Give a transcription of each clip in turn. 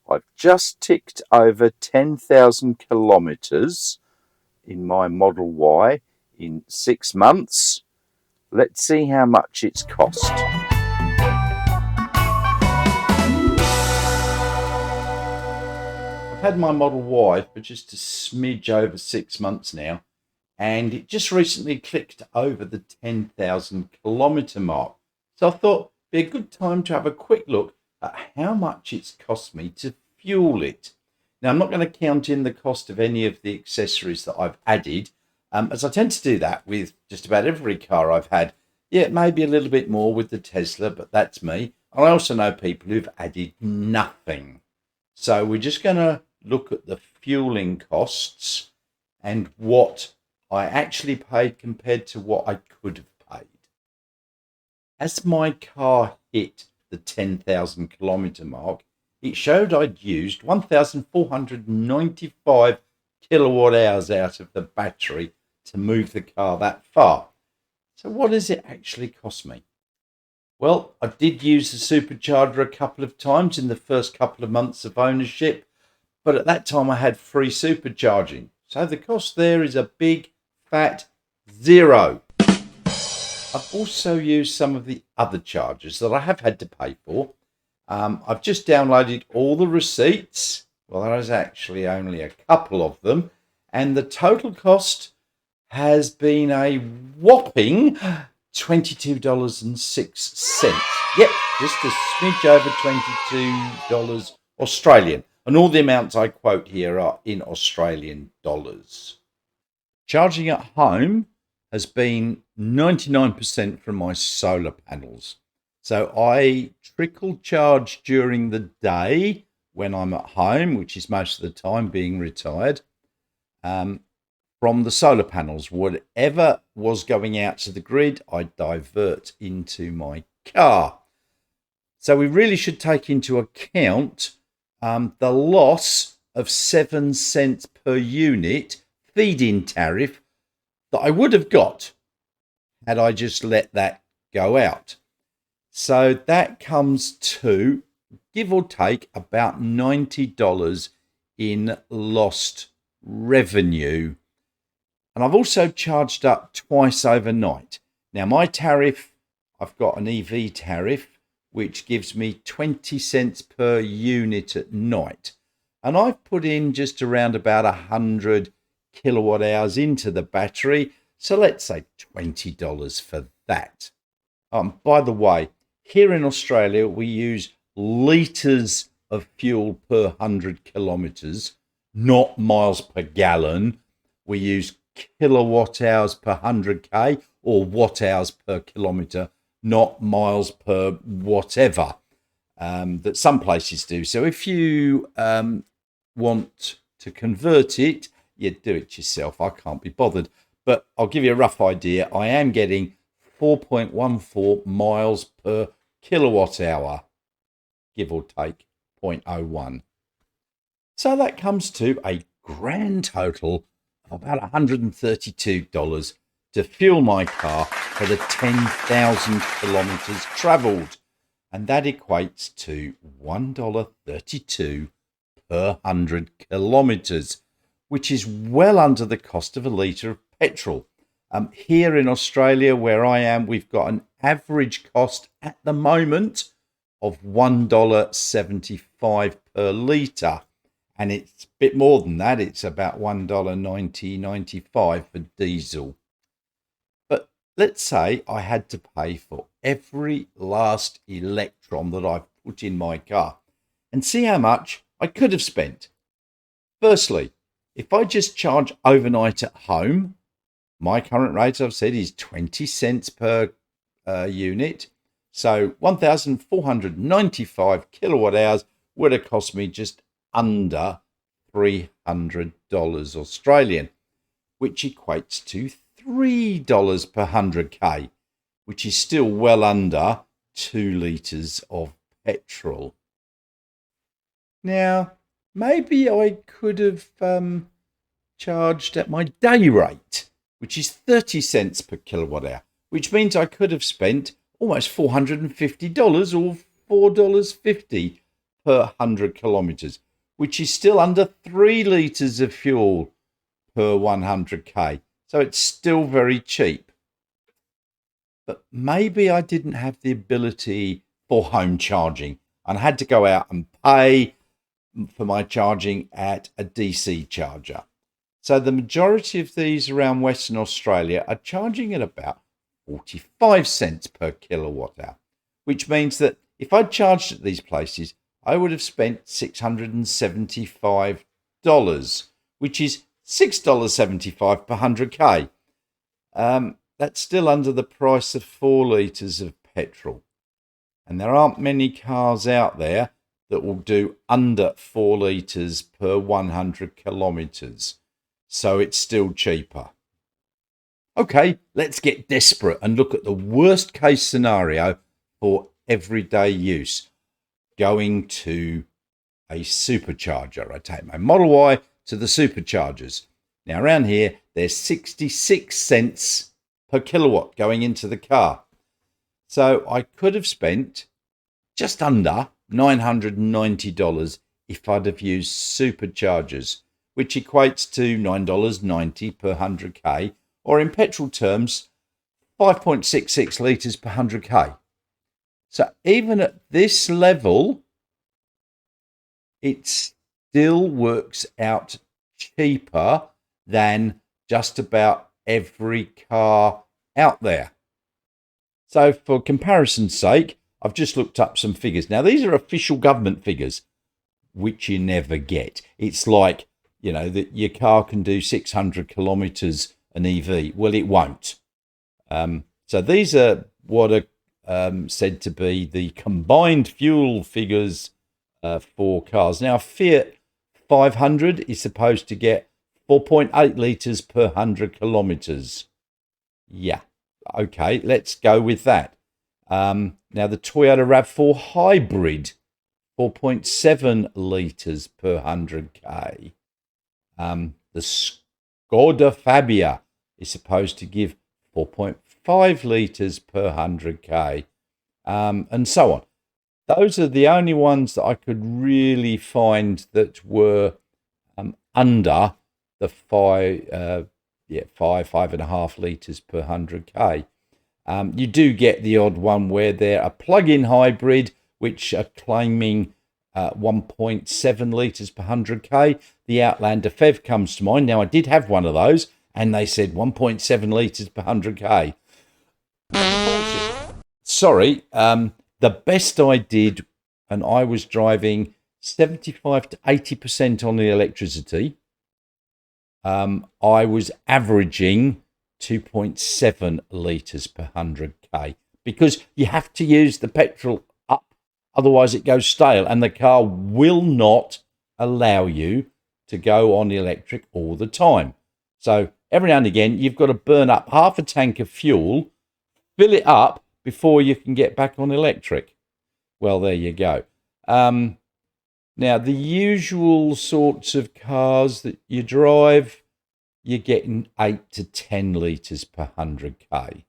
I've just ticked over 10,000 kilometres in my Model Y in 6 months. Let's see how much it's cost. I've had my Model Y for just a smidge over 6 months now, and it just recently clicked over the 10,000 kilometre mark. So I thought it'd be a good time to have a quick look at how much it's cost me to fuel it. Now, I'm not going to count in the cost of any of the accessories that I've added, as I tend to do that with just about every car I've had. Yeah, it may be a little bit more with the Tesla, but that's me. And I also know people who've added nothing. So we're just going to look at the fueling costs and what I actually paid compared to what I could have paid. As my car hit the 10,000 kilometre mark, it showed I'd used 1,495 kilowatt hours out of the battery to move the car that far. So what does it actually cost me? Well, I did use the supercharger a couple of times in the first couple of months of ownership, but at that time I had free supercharging. So the cost there is a big fat zero. I've also used some of the other chargers that I have had to pay for. I've just downloaded all the receipts. Well, there's actually only a couple of them. And the total cost has been a whopping $22.06. Yep, just a smidge over $22 Australian. And all the amounts I quote here are in Australian dollars. Charging at home has been 99% from my solar panels. So I trickle charge during the day when I'm at home, which is most of the time being retired, from the solar panels. Whatever was going out to the grid, I divert into my car. So we really should take into account the loss of 7 cents per unit feed-in tariff that I would have got had I just let that go out. So that comes to, give or take, about $90 in lost revenue. And I've also charged up twice overnight. Now, my tariff, I've got an EV tariff, which gives me 20 cents per unit at night. And I've put in just around about 100 kilowatt hours into the battery. So let's say $20 for that. By the way, here in Australia, we use litres of fuel per 100 kilometres, not miles per gallon. We use kilowatt hours per 100k or watt hours per kilometre, not miles per whatever, that some places do. So if you want to convert it, you do it yourself. I can't be bothered. But I'll give you a rough idea. I am getting 4.14 miles per kilowatt hour, give or take 0.01. So that comes to a grand total of about $132 to fuel my car for the 10,000 kilometres travelled. And that equates to $1.32 per 100 kilometres, which is well under the cost of a litre of petrol. Here in Australia, where I am, we've got an average cost at the moment of $1.75 per litre. And it's a bit more than that. It's about $1.95 for diesel. But let's say I had to pay for every last electron that I've put in my car and see how much I could have spent. Firstly, if I just charge overnight at home, my current rate, I've said, is 20 cents per unit. So 1,495 kilowatt hours would have cost me just under $300 Australian, which equates to $3 per 100k, which is still well under 2 litres of petrol. Now, maybe I could have charged at my day rate, which is 30 cents per kilowatt hour, which means I could have spent almost $450 or $4.50 per 100 kilometres, which is still under 3 litres of fuel per 100k. So it's still very cheap. But maybe I didn't have the ability for home charging and I had to go out and pay for my charging at a DC charger. So the majority of these around Western Australia are charging at about 45 cents per kilowatt hour, which means that if I'd charged at these places, I would have spent $675, which is $6.75 per 100k. That's still under the price of 4 litres of petrol. And there aren't many cars out there that will do under 4 litres per 100 kilometres. So it's still cheaper. Okay, let's get desperate and look at the worst case scenario for everyday use. Going to a supercharger. I take my Model Y to the superchargers. Now around here, there's 66 cents per kilowatt going into the car. So I could have spent just under $990 if I'd have used superchargers, which equates to $9.90 per 100k, or in petrol terms, 5.66 litres per 100k. So even at this level, it still works out cheaper than just about every car out there. So for comparison's sake, I've just looked up some figures. Now, these are official government figures, which you never get. It's like, you know, that your car can do 600 kilometres an EV. Well, it won't. So these are what are said to be the combined fuel figures for cars. Now, Fiat 500 is supposed to get 4.8 litres per 100 kilometres. Yeah, okay, let's go with that. Now, the Toyota RAV4 Hybrid, 4.7 litres per 100k. The Skoda Fabia is supposed to give 4.5 litres per 100k, and so on. Those are the only ones that I could really find that were under the 5.5 litres per 100k. You do get the odd one where they're a plug-in hybrid, which are claiming 1.7 litres per 100k. The Outlander PHEV comes to mind. Now, I did have one of those, and they said 1.7 litres per 100k. Sorry, the best I did, and I was driving 75 to 80% on the electricity, I was averaging 2.7 litres per 100k, because you have to use the petrol up, otherwise it goes stale, and the car will not allow you to go on the electric all the time. So every now and again, you've got to burn up half a tank of fuel, fill it up before you can get back on electric. Well, there you go. Now, the usual sorts of cars that you drive, you're getting 8 to 10 litres per 100k.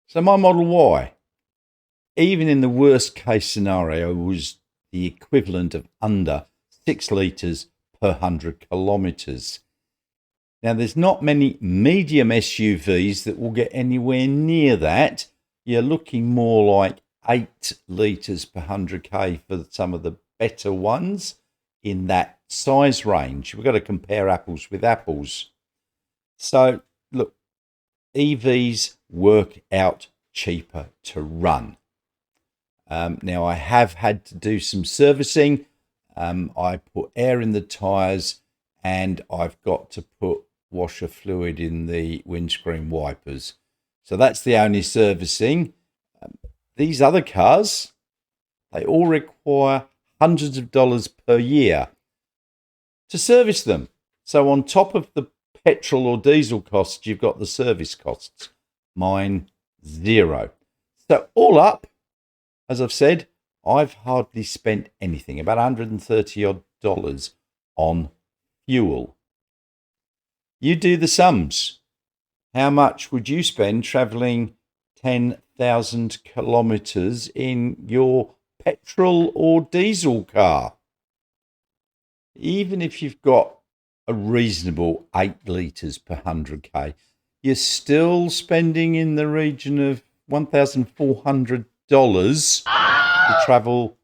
So my Model Y, even in the worst case scenario, was the equivalent of under 6 litres per 100 kilometres. Now, there's not many medium SUVs that will get anywhere near that. You're looking more like 8 litres per 100k for some of the better ones in that size range. We've got to compare apples with apples. So, look, EVs work out cheaper to run. Now, I have had to do some servicing. I put air in the tyres, and I've got to put washer fluid in the windscreen wipers. So that's the only servicing. These other cars, they all require hundreds of dollars per year to service them. So on top of the petrol or diesel costs, you've got the service costs. Mine, zero. So all up, as I've said, I've hardly spent anything, about $130 odd on fuel. You do the sums. How much would you spend travelling 10,000 kilometres in your petrol or diesel car? even if you've got a reasonable 8 litres per 100k, you're still spending in the region of $1,400 to travel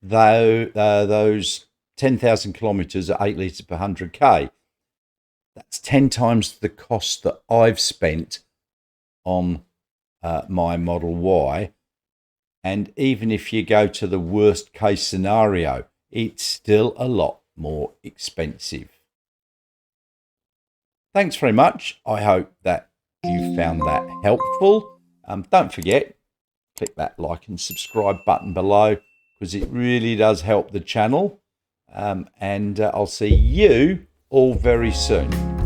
those 10,000 kilometres at 8 litres per 100k. That's 10 times the cost that I've spent on my Model Y. And even if you go to the worst case scenario, it's still a lot more expensive. Thanks very much. I hope that you found that helpful. Don't forget, click that like and subscribe button below, because it really does help the channel. And I'll see you all very soon.